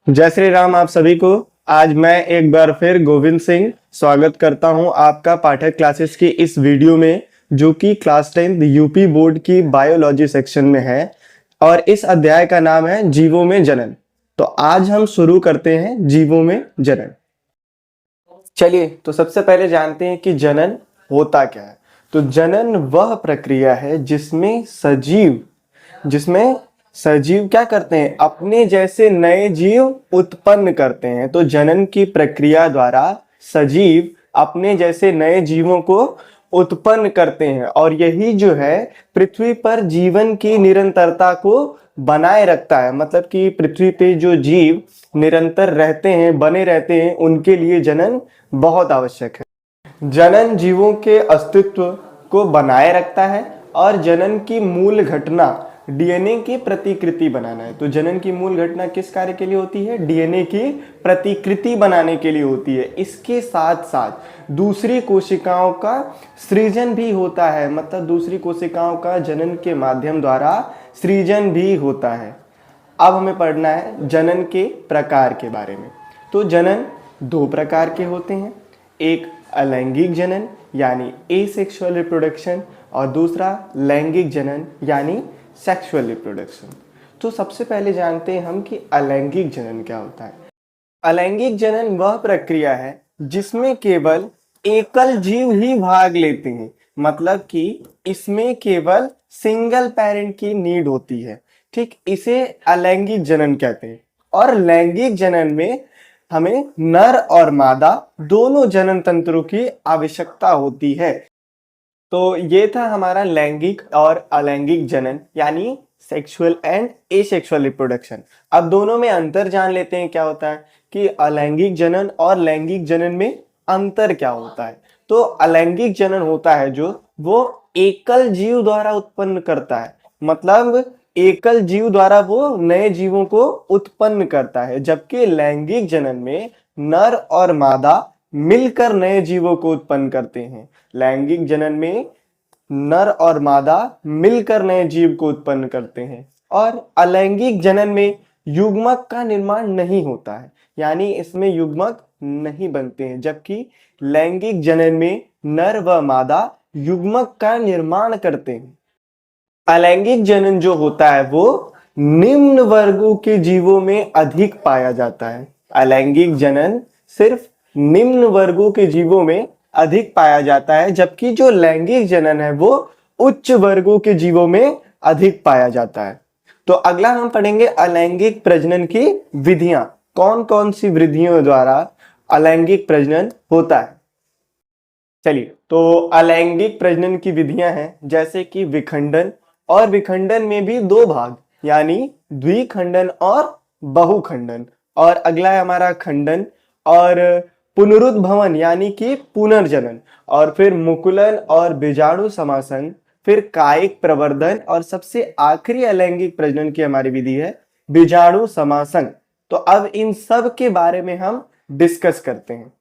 जय श्री राम आप सभी को। आज मैं एक बार फिर गोविंद सिंह स्वागत करता हूं आपका पाठक क्लासेस की इस वीडियो में, जो कि क्लास 10 यूपी बोर्ड की बायोलॉजी सेक्शन में है और इस अध्याय का नाम है जीवों में जनन। तो आज हम शुरू करते हैं जीवों में जनन। चलिए तो सबसे पहले जानते हैं कि जनन होता क्या है। तो जनन वह प्रक्रिया है जिसमें सजीव क्या करते हैं, अपने जैसे नए जीव उत्पन्न करते हैं। तो जनन की प्रक्रिया द्वारा सजीव अपने जैसे नए जीवों को उत्पन्न करते हैं और यही जो है पृथ्वी पर जीवन की निरंतरता को बनाए रखता है। मतलब कि पृथ्वी पे जो जीव निरंतर रहते हैं, बने रहते हैं, उनके लिए जनन बहुत आवश्यक है। जनन जीवों के अस्तित्व को बनाए रखता है और जनन की मूल घटना डीएनए की प्रतिकृति बनाना है। तो जनन की मूल घटना किस कार्य के लिए होती है? डीएनए की प्रतिकृति बनाने के लिए होती है। इसके साथ साथ दूसरी कोशिकाओं का सृजन भी होता है। मतलब दूसरी कोशिकाओं का जनन के माध्यम द्वारा सृजन भी होता है। अब हमें पढ़ना है जनन के प्रकार के बारे में। तो जनन दो प्रकार के होते हैं, एक अलैंगिक जनन यानी एसेक्सुअल रिप्रोडक्शन और दूसरा लैंगिक जनन यानी सेक्सुअल रिप्रोडक्शन। तो सबसे पहले जानते हैं हम कि अलैंगिक जनन क्या होता है। अलैंगिक जनन वह प्रक्रिया है जिसमें केवल एकल जीव ही भाग लेते हैं। मतलब कि इसमें केवल सिंगल पेरेंट की नीड होती है। ठीक, इसे अलैंगिक जनन कहते हैं। और लैंगिक जनन में हमें नर और मादा दोनों जनन तंत्रों की आवश्यकता होती है। तो ये था हमारा लैंगिक और अलैंगिक जनन यानी सेक्सुअल एंड एसेक्सुअल रिप्रोडक्शन। अब दोनों में अंतर जान लेते हैं क्या होता है कि अलैंगिक जनन और लैंगिक जनन में अंतर क्या होता है। तो अलैंगिक जनन होता है जो वो एकल जीव द्वारा उत्पन्न करता है। मतलब एकल जीव द्वारा वो नए जीवों को उत्पन्न करता है, जबकि लैंगिक जनन में नर और मादा मिलकर नए जीवों को उत्पन्न करते हैं। लैंगिक जनन में नर और मादा मिलकर नए जीव को उत्पन्न करते हैं। और अलैंगिक जनन में युग्मक का निर्माण नहीं होता है, यानी इसमें युग्मक नहीं बनते हैं, जबकि लैंगिक जनन में नर व मादा युग्मक का निर्माण करते हैं। अलैंगिक जनन जो होता है वो निम्न वर्गों के जीवों में अधिक पाया जाता है। अलैंगिक जनन सिर्फ निम्न वर्गों के जीवों में अधिक पाया जाता है, जबकि जो लैंगिक जनन है वो उच्च वर्गों के जीवों में अधिक पाया जाता है। तो अगला हम पढ़ेंगे अलैंगिक प्रजनन की विधियां। कौन कौन सी विधियों द्वारा अलैंगिक प्रजनन होता है। चलिए, तो अलैंगिक प्रजनन की विधियां हैं जैसे कि विखंडन, और विखंडन में भी दो भाग यानी द्विखंडन और बहुखंडन। और अगला है हमारा खंडन और पुनरुद्भवन यानी कि पुनर्जनन, और फिर मुकुलन और बीजाणु समासन, फिर कायिक प्रवर्धन, और सबसे आखिरी अलैंगिक प्रजनन की हमारी विधि है बीजाणु समासन। तो अब इन सब के बारे में हम डिस्कस करते हैं।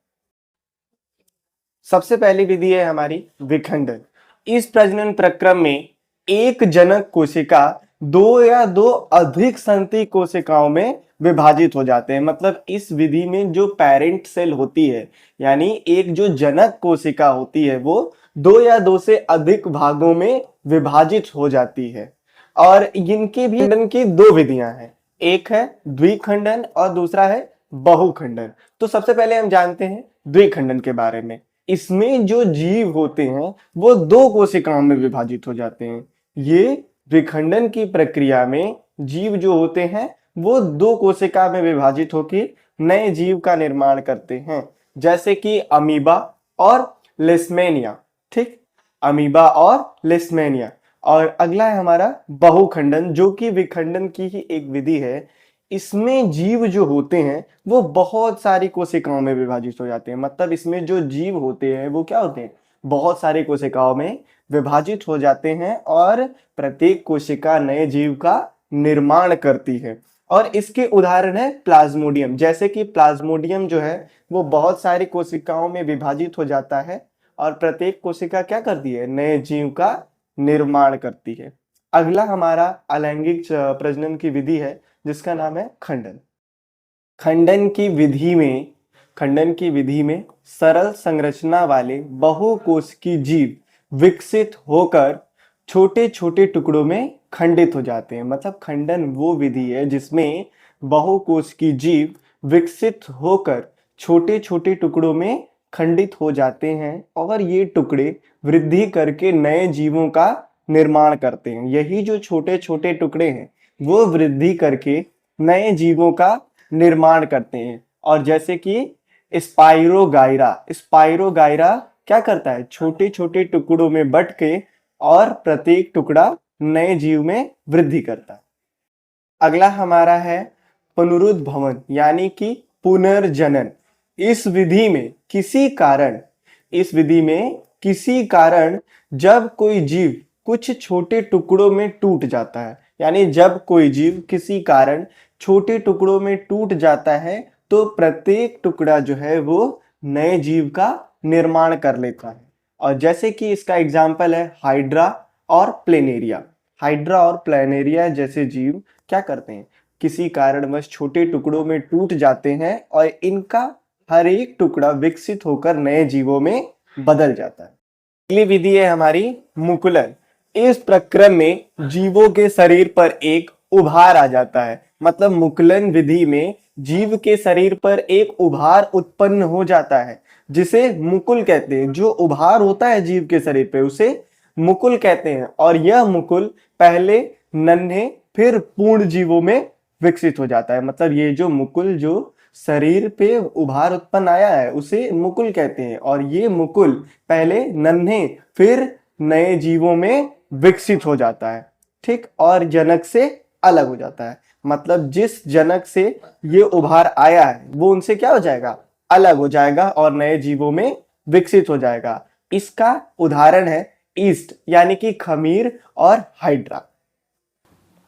सबसे पहली विधि है हमारी विखंडन। इस प्रजनन प्रक्रम में एक जनक कोशिका दो या दो अधिक संतति कोशिकाओं में विभाजित हो जाते हैं। मतलब इस विधि में जो पेरेंट सेल होती है, यानी एक जो जनक कोशिका होती है, वो दो या दो से अधिक भागों में विभाजित हो जाती है। और इनकी भी खंडन की दो विधियां हैं, एक है द्विखंडन और दूसरा है बहुखंडन। तो सबसे पहले हम जानते हैं द्विखंडन के बारे में। इसमें जो जीव होते हैं वो दो कोशिकाओं में विभाजित हो जाते हैं। ये विखंडन की प्रक्रिया में जीव जो होते हैं वो दो कोशिका में विभाजित होकर नए जीव का निर्माण करते हैं, जैसे कि अमीबा और लिस्मेनिया। ठीक, अमीबा और लिस्मेनिया। और अगला है हमारा बहुखंडन, जो कि विखंडन की ही एक विधि है। इसमें जीव जो होते हैं वो बहुत सारी कोशिकाओं में विभाजित हो जाते हैं। मतलब इसमें जो जीव होते हैं वो क्या होते हैं, बहुत सारी कोशिकाओं में विभाजित हो जाते हैं और प्रत्येक कोशिका नए जीव का निर्माण करती है। और इसके उदाहरण है प्लाज्मोडियम। जैसे कि प्लाज्मोडियम जो है वो बहुत सारी कोशिकाओं में विभाजित हो जाता है और प्रत्येक कोशिका क्या करती है, नए जीव का निर्माण करती है। अगला हमारा अलैंगिक प्रजनन की विधि है जिसका नाम है खंडन। खंडन की विधि में सरल संरचना वाले बहुकोशिकीय जीव विकसित होकर छोटे छोटे टुकड़ों में खंडित हो जाते हैं। मतलब खंडन वो विधि है जिसमें बहुकोशिकीय जीव विकसित होकर छोटे छोटे टुकड़ों में खंडित हो जाते हैं और ये टुकड़े वृद्धि करके नए जीवों का निर्माण करते हैं। यही जो छोटे छोटे टुकड़े हैं वो वृद्धि करके नए जीवों का निर्माण करते हैं। और जैसे कि स्पाइरोगाइरा क्या करता है, छोटे छोटे टुकड़ों में बट के और प्रत्येक टुकड़ा नए जीव में वृद्धि करता है। अगला हमारा है पुनरुद्भवन यानी कि पुनर्जनन। इस विधि में किसी कारण जब कोई जीव कुछ छोटे टुकड़ों में टूट जाता है, यानी जब कोई जीव किसी कारण छोटे टुकड़ों में टूट जाता है तो प्रत्येक टुकड़ा जो है वो नए जीव का निर्माण कर लेता है। और जैसे कि इसका एग्जाम्पल है हाइड्रा और प्लेनेरिया जैसे जीव क्या करते हैं, किसी कारणवश छोटे टुकड़ों में टूट जाते हैं और इनका हर एक टुकड़ा विकसित होकर नए जीवों में बदल जाता है। अगली विधि है हमारी मुकुलन। इस प्रक्रम में जीवों के शरीर पर एक उभार आ जाता है। मतलब मुकुलन विधि में जीव के शरीर पर एक उभार उत्पन्न हो जाता है जिसे मुकुल कहते हैं। जो उभार होता है जीव के शरीर पे उसे मुकुल कहते हैं। और यह मुकुल पहले नन्हे फिर पूर्ण जीवों में विकसित हो जाता है। मतलब ये जो मुकुल जो शरीर पे उभार उत्पन्न आया है उसे मुकुल कहते हैं। और ये मुकुल पहले नन्हे फिर नए जीवों में विकसित हो जाता है, ठीक, और जनक से अलग हो जाता है। मतलब जिस जनक से ये उभार आया है वो उनसे क्या हो जाएगा, अलग हो जाएगा और नए जीवों में विकसित हो जाएगा। इसका उदाहरण है ईस्ट यानी कि खमीर और हाइड्रा।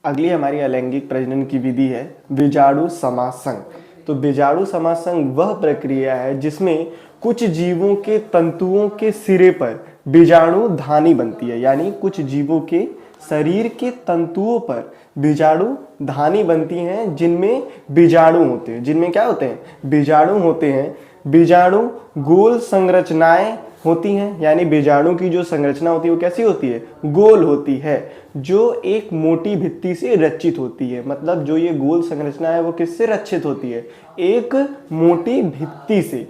अगली हमारी अलैंगिक प्रजनन की विधि है बीजाणु समासंग। तो बीजाणु समासंग वह प्रक्रिया है जिसमें कुछ जीवों के तंतुओं के सिरे पर बीजाणु धानी बनती है। यानी कुछ जीवों के शरीर के तंतुओं पर बीजाणु धानी बनती हैं जिनमें बीजाणु होते हैं। जिनमें क्या होते हैं, बीजाणु होते हैं। बीजाणु गोल संरचनाएं होती हैं, यानी बीजाणु की जो संरचना होती है वो कैसी होती है, गोल होती है, जो एक मोटी भित्ति से रचित होती है। मतलब जो ये गोल संरचना है वो किससे रचित होती है, एक मोटी भित्ति से।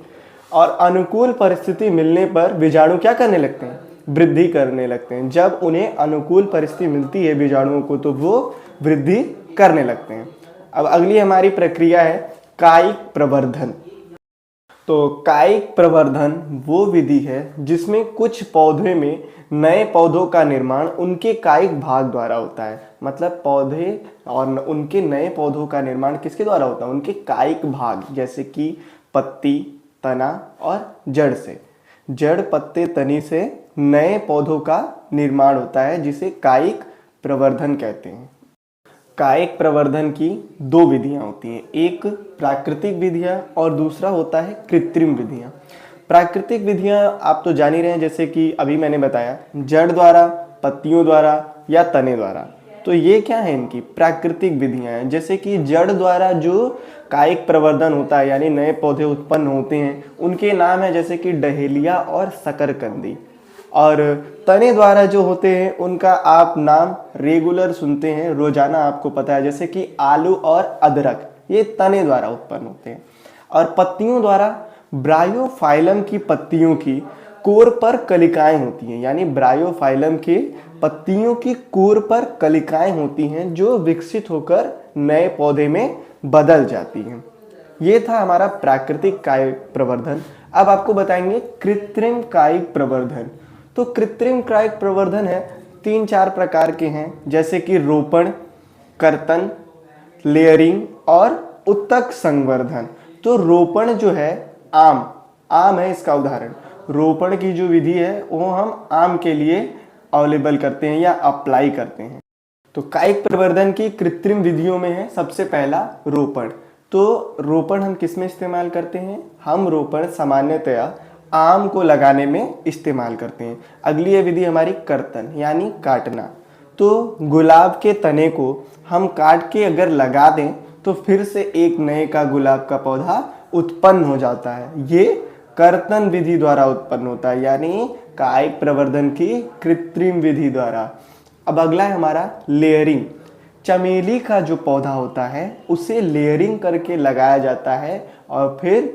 और अनुकूल परिस्थिति मिलने पर बीजाणु क्या करने लगते हैं, वृद्धि करने लगते हैं। जब उन्हें अनुकूल परिस्थिति मिलती है बीजाणुओं को तो वो वृद्धि करने लगते हैं। अब अगली हमारी प्रक्रिया है कायिक प्रवर्धन। तो कायिक प्रवर्धन वो विधि है जिसमें कुछ पौधे में नए पौधों का निर्माण उनके कायिक भाग द्वारा होता है। मतलब पौधे और उनके नए पौधों का निर्माण किसके द्वारा होता है, उनके कायिक भाग, जैसे कि पत्ती, तना और जड़ से। जड़, पत्ते, तनी से नए पौधों का निर्माण होता है जिसे कायिक प्रवर्धन कहते हैं। कायिक प्रवर्धन की दो विधियां होती हैं, एक प्राकृतिक विधियां और दूसरा होता है कृत्रिम विधियां। प्राकृतिक विधियां आप तो जान ही रहे हैं, जैसे कि अभी मैंने बताया जड़ द्वारा, पत्तियों द्वारा या तने द्वारा। तो ये क्या है, इनकी प्राकृतिक विधियां हैं। जैसे कि जड़ द्वारा जो कायिक प्रवर्धन होता है यानी नए पौधे उत्पन्न होते हैं उनके नाम है जैसे कि डहेलिया और शकरकंदी। और तने द्वारा जो होते हैं उनका आप नाम रेगुलर सुनते हैं, रोजाना आपको पता है, जैसे कि आलू और अदरक, ये तने द्वारा उत्पन्न होते हैं। और पत्तियों द्वारा ब्रायोफाइलम की पत्तियों की कोर पर कलिकाएं होती हैं। यानी ब्रायोफाइलम के पत्तियों की कोर पर कलिकाएं होती हैं जो विकसित होकर नए पौधे में बदल जाती हैं। ये था हमारा प्राकृतिक कायिक प्रवर्धन। अब आपको बताएंगे कृत्रिम कायिक प्रवर्धन। तो कृत्रिम कायिक प्रवर्धन है 3-4 प्रकार के हैं, जैसे कि रोपण, कर्तन, लेयरिंग और उत्तक संवर्धन। तो रोपण जो है आम है इसका उदाहरण। रोपण की जो विधि है वो हम आम के लिए अवेलेबल करते हैं या अप्लाई करते हैं। तो कायिक प्रवर्धन की कृत्रिम विधियों में है सबसे पहला रोपण। तो रोपण हम किस में इस्तेमाल करते हैं, हम रोपण सामान्यतया आम को लगाने में इस्तेमाल करते हैं। अगली है विधि हमारी कर्तन यानी काटना। तो गुलाब के तने को हम काट के अगर लगा दें तो फिर से एक नए का गुलाब का पौधा उत्पन्न हो जाता है। ये कर्तन विधि द्वारा उत्पन्न होता है, यानी कायिक प्रवर्धन की कृत्रिम विधि द्वारा। अब अगला है हमारा लेयरिंग। चमेली का जो पौधा होता है उसे लेयरिंग करके लगाया जाता है और फिर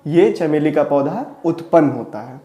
ये चमेली का पौधा उत्पन्न होता है।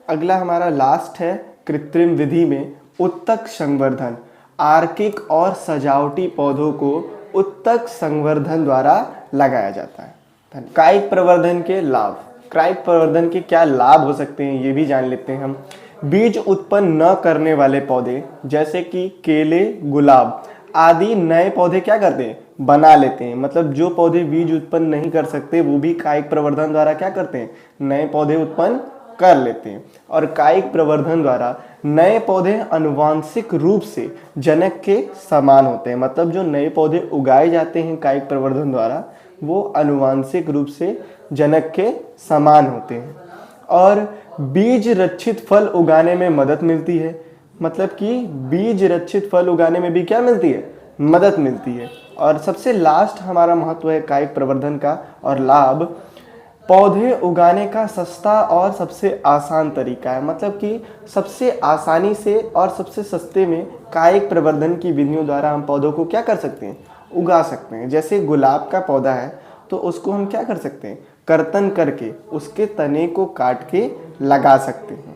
अगला हमारा लास्ट है कृत्रिम विधि में उत्तक संवर्धन। आर्किक और सजावटी पौधों को उत्तक संवर्धन द्वारा लगाया जाता है। कायिक प्रवर्धन के लाभ। कायिक प्रवर्धन के क्या लाभ हो सकते हैं ये भी जान लेते हैं हम। बीज उत्पन्न न करने वाले पौधे जैसे कि केले, गुलाब आदि नए पौधे क्या करते हैं, बना लेते हैं। मतलब जो पौधे बीज उत्पन्न नहीं कर सकते वो भी कायिक प्रवर्धन द्वारा क्या करते हैं, नए पौधे उत्पन्न कर लेते हैं। और कायिक प्रवर्धन द्वारा नए पौधे आनुवांशिक रूप से जनक के समान होते हैं। मतलब जो नए पौधे उगाए जाते हैं कायिक प्रवर्धन द्वारा वो आनुवांशिक रूप से जनक के समान होते हैं। और बीज रक्षित फल उगाने में मदद मिलती है। मतलब कि बीज रक्षित फल उगाने में भी क्या मिलती है, मदद मिलती है। और सबसे लास्ट हमारा महत्व है कायिक प्रवर्धन का और लाभ, पौधे उगाने का सस्ता और सबसे आसान तरीका है। मतलब कि सबसे आसानी से और सबसे सस्ते में कायिक प्रवर्धन की विधियों द्वारा हम पौधों को क्या कर सकते हैं, उगा सकते हैं। जैसे गुलाब का पौधा है तो उसको हम क्या कर सकते हैं, कर्तन करके उसके तने को काट के लगा सकते हैं।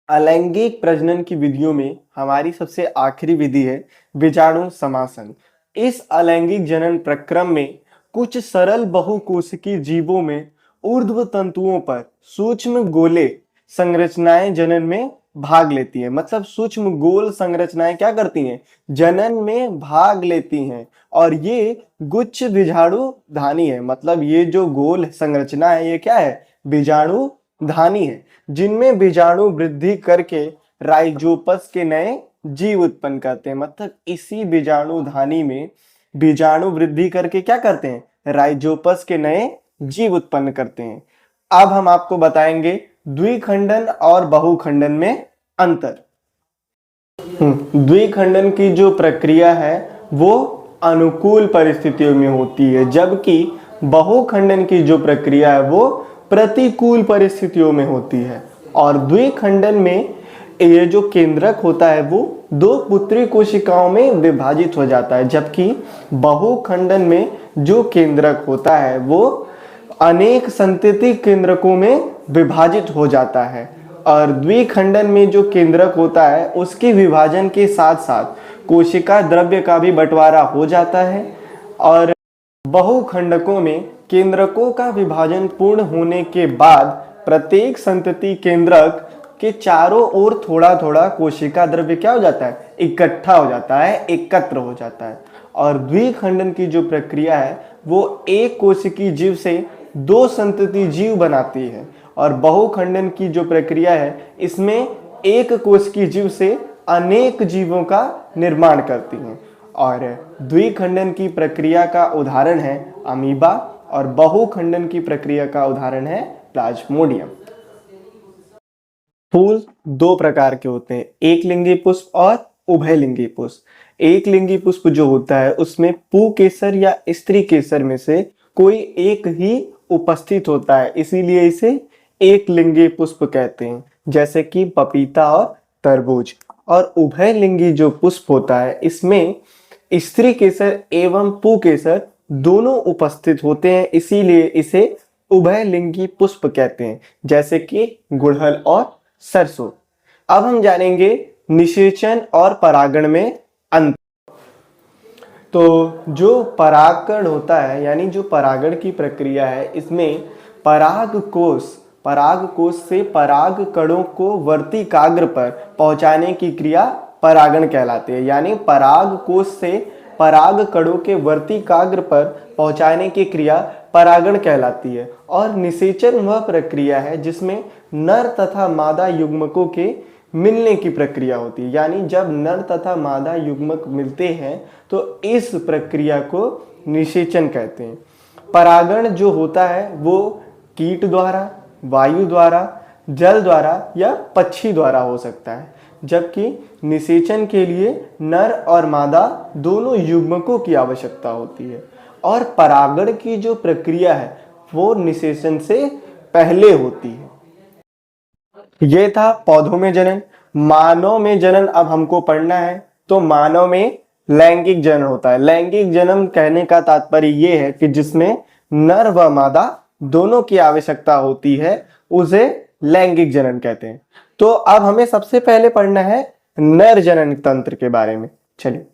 अलैंगिक प्रजनन की विधियों में हमारी सबसे आखिरी विधि है बीजाणु समासन। इस अलैंगिक जनन प्रक्रम में कुछ सरल बहुकोशिकीय जीवों में ऊर्ध्व तंतुओं पर सूक्ष्म गोले संरचनाएं जनन में भाग लेती हैं। मतलब सूक्ष्म गोल संरचनाएं क्या करती हैं, जनन में भाग लेती हैं। और ये गुच्छ बीजाणु धानी है। मतलब ये जो गोल संरचना है ये क्या है, बीजाणु धानी है, जिनमें बीजाणु वृद्धि करके राइजोपस के नए जीव उत्पन्न करते हैं। मतलब इसी बीजाणु धानी में बीजाणु वृद्धि करके क्या करते हैं, राइजोपस के नए जीव उत्पन्न करते हैं। अब हम आपको बताएंगे द्विखंडन और बहुखंडन में अंतर। द्विखंडन की जो प्रक्रिया है वो अनुकूल परिस्थितियों में होती है, जबकि बहुखंडन की जो प्रक्रिया है वो प्रतिकूल परिस्थितियों में होती है। और द्विखंडन में ये जो केंद्रक होता है वो दो पुत्री कोशिकाओं में विभाजित हो जाता है, जबकि बहुखंडन में जो केंद्रक होता है वो अनेक संतति केंद्रकों में विभाजित हो जाता है। और द्विखंडन में जो केंद्रक होता है उसके विभाजन के साथ साथ कोशिका द्रव्य का भी बंटवारा हो जाता है। और बहुखंडकों में केंद्रकों का विभाजन पूर्ण होने के बाद प्रत्येक संतति केंद्रक के चारों ओर थोड़ा थोड़ा कोशिका द्रव्य क्या हो जाता है, इकट्ठा हो जाता है, एकत्र हो जाता है। और द्विखंडन की जो प्रक्रिया है वो एक कोशिकीय जीव से दो संतति जीव बनाती है। और बहुखंडन की जो प्रक्रिया है इसमें एक कोशिकीय जीव से अनेक जीवों का निर्माण करती है। और द्विखंडन की प्रक्रिया का उदाहरण है अमीबा और बहुखंडन की प्रक्रिया का उदाहरण है प्लाज्मोडियम। फूल दो प्रकार के होते हैं, एक लिंगी पुष्प और उभयलिंगी पुष्प। एक लिंगी पुष्प जो होता है उसमें पुंकेसर या स्त्री केसर में से कोई एक ही उपस्थित होता है, इसीलिए इसे एक लिंगी पुष्प कहते हैं, जैसे कि पपीता और तरबूज। और उभयलिंगी जो पुष्प होता है इसमें स्त्री केसर एवं पुंकेसर दोनों उपस्थित होते हैं, इसीलिए इसे उभयलिंगी पुष्प कहते हैं, जैसे कि गुड़हल और सरसों। अब हम जानेंगे निषेचन और परागण में अंतर। तो जो परागण होता है यानी जो परागण की प्रक्रिया है इसमें पराग कोश से पराग कणों को वर्तिकाग्र पर पहुंचाने की क्रिया परागण कहलाती है। यानी पराग कोश से पराग कणों के वर्तिकाग्र पर पहुंचाने की क्रिया परागण कहलाती है। और निषेचन वह प्रक्रिया है जिसमें नर तथा मादा युग्मकों के मिलने की प्रक्रिया होती है। यानी जब नर तथा मादा युग्मक मिलते हैं तो इस प्रक्रिया को निषेचन कहते हैं। परागण जो होता है वो कीट द्वारा, वायु द्वारा, जल द्वारा या पक्षी द्वारा हो सकता है। जबकि निषेचन के लिए नर और मादा दोनों युग्मकों की आवश्यकता होती है और परागण की जो प्रक्रिया है वो निषेचन से पहले होती है। ये था पौधों में जनन। मानव में जनन अब हमको पढ़ना है। तो मानव में लैंगिक जनन होता है। लैंगिक जन्म कहने का तात्पर्य ये है कि जिसमें नर व मादा दोनों की आवश्यकता होती है, उसे लैंगिक जनन कहते हैं। तो अब हमें सबसे पहले पढ़ना है नर जनन तंत्र के बारे में। चलिए,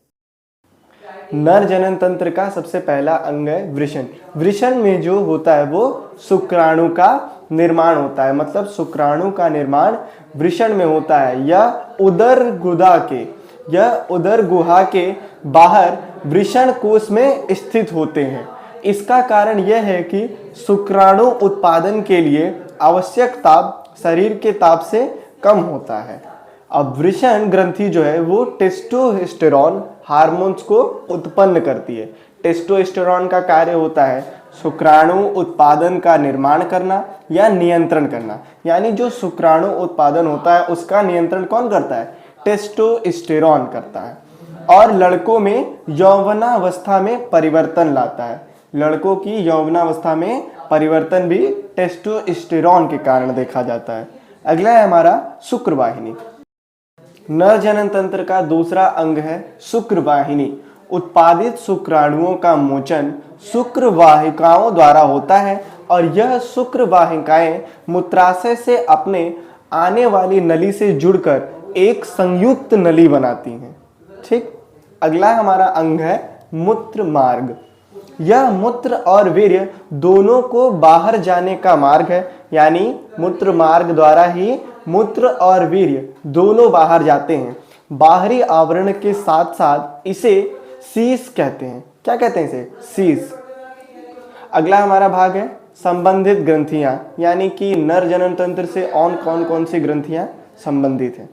नर जनन तंत्र का सबसे पहला अंग है वृषण। वृषण में जो होता है वो शुक्राणु का निर्माण होता है। मतलब शुक्राणु का निर्माण वृषण में होता है। यह उदर गुहा के बाहर वृषण कोश में स्थित होते हैं। इसका कारण यह है कि शुक्राणु उत्पादन के लिए आवश्यक ताप शरीर के ताप से कम होता है। अब वृषण ग्रंथि जो है वो टेस्टोस्टेरोन हार्मोन्स को उत्पन्न करती है। टेस्टोस्टेरोन का कार्य होता है शुक्राणु उत्पादन का निर्माण करना या नियंत्रण करना। यानी जो शुक्राणु उत्पादन होता है उसका नियंत्रण कौन करता है? टेस्टोस्टेरोन करता है। और लड़कों में यौवनावस्था में परिवर्तन लाता है। लड़कों की यौवनावस्था में परिवर्तन भी टेस्टोस्टेरोन के कारण देखा जाता है। अगला है हमारा शुक्रवाहिनी। नर जनन तंत्र का दूसरा अंग है शुक्रवाहिनी। उत्पादित शुक्राणुओं का मोचन शुक्रवाहिकाओं द्वारा होता है और यह शुक्रवाहिकाएं मूत्राशय से अपने आने वाली नली से जुड़कर एक संयुक्त नली बनाती हैं। ठीक। अगला हमारा अंग है मूत्र मार्ग। यह मूत्र और वीर्य दोनों को बाहर जाने का मार्ग है। यानी मूत्र मार्ग द्वारा ही मूत्र और वीर्य दोनों बाहर जाते हैं। बाहरी आवरण के साथ साथ इसे शीश कहते हैं। क्या कहते हैं इसे? शीश। अगला हमारा भाग है संबंधित ग्रंथियां। यानी कि नर जनन तंत्र से कौन कौन सी ग्रंथियां संबंधित हैं।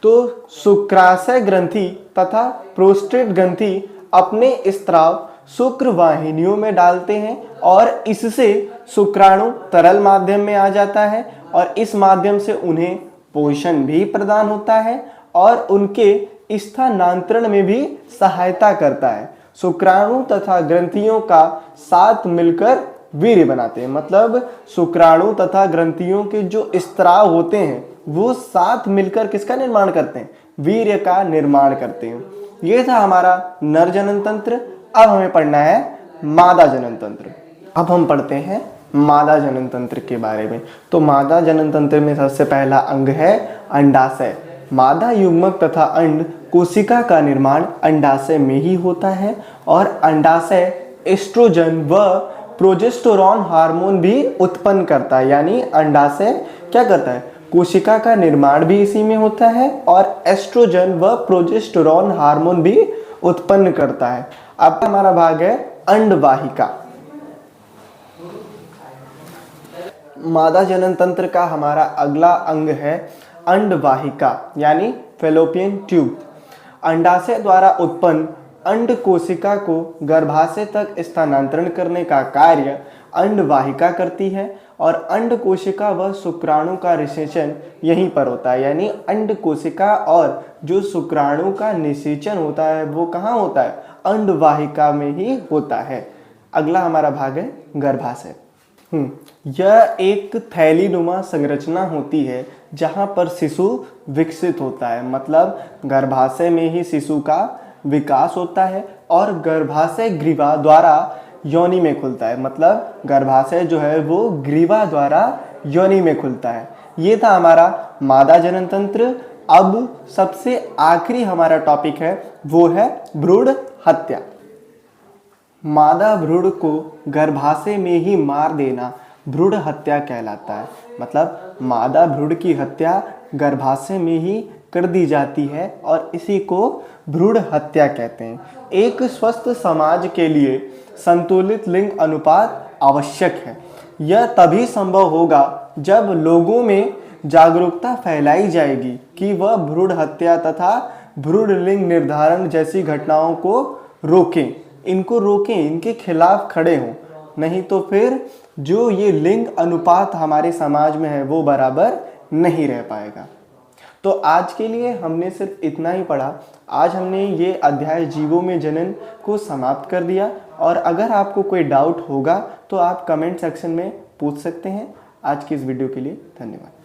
तो शुक्राशय ग्रंथि तथा प्रोस्टेट ग्रंथि अपने स्त्राव शुक्रवाहिनियों में डालते हैं और इससे शुक्राणु तरल माध्यम में आ जाता है और इस माध्यम से उन्हें पोषण भी प्रदान होता है और उनके स्थानांतरण में भी सहायता करता है। शुक्राणु तथा ग्रंथियों का साथ मिलकर वीर्य बनाते हैं। मतलब शुक्राणु तथा ग्रंथियों के जो स्त्राव होते हैं वो साथ मिलकर किसका निर्माण करते हैं? वीर्य का निर्माण करते हैं। ये था हमारा नर जनन तंत्र। अब हमें पढ़ना है मादा जनन तंत्र। अब हम पढ़ते हैं मादा जनन तंत्र के बारे में। तो मादा जनन तंत्र में सबसे पहला अंग है अंडाशय। मादा युग्मक तथा अंड कोशिका का निर्माण अंडाशय में ही होता है और अंडाशय एस्ट्रोजन व प्रोजेस्टेरोन हार्मोन भी उत्पन्न करता है। यानी अंडाशय क्या करता है? कोशिका का निर्माण भी इसी में होता है और एस्ट्रोजन व प्रोजेस्टेरोन हार्मोन भी उत्पन्न करता है। अब हमारा भाग है अंडवाहिका। मादा जनन तंत्र का हमारा अगला अंग है अंडवाहिका यानी फैलोपियन ट्यूब। अंडाशय द्वारा उत्पन्न अंड कोशिका को गर्भाशय तक स्थानांतरण करने का कार्य अंडवाहिका करती है और अंड कोशिका व शुक्राणु का निषेचन यहीं पर होता है। यानी अंड कोशिका और जो शुक्राणु का निषेचन होता है वो कहाँ होता है? अंडवाहिका में ही होता है। अगला हमारा भाग है गर्भाशय। यह एक थैलीनुमा संरचना होती है जहाँ पर शिशु विकसित होता है। मतलब गर्भाशय में ही शिशु का विकास होता है और गर्भाशय ग्रीवा द्वारा योनि में खुलता है। मतलब गर्भाशय जो है वो ग्रीवा द्वारा योनि में खुलता है। ये था हमारा मादा जनन तंत्र। अब सबसे आखिरी हमारा टॉपिक है वो है भ्रूण हत्या। मादा भ्रूण को गर्भाशय में ही मार देना भ्रूण हत्या कहलाता है। मतलब मादा भ्रूण की हत्या गर्भाशय में ही कर दी जाती है और इसी को भ्रूण हत्या कहते हैं। एक स्वस्थ समाज के लिए संतुलित लिंग अनुपात आवश्यक है। यह तभी संभव होगा जब लोगों में जागरूकता फैलाई जाएगी कि वह भ्रूण हत्या तथा भ्रूण लिंग निर्धारण जैसी घटनाओं को रोकें, इनके खिलाफ खड़े हों। नहीं तो फिर जो ये लिंग अनुपात हमारे समाज में है वो बराबर नहीं रह पाएगा। तो आज के लिए हमने सिर्फ इतना ही पढ़ा। आज हमने ये अध्याय जीवों में जनन को समाप्त कर दिया, और अगर आपको कोई डाउट होगा तो आप कमेंट सेक्शन में पूछ सकते हैं। आज की इस वीडियो के लिए धन्यवाद।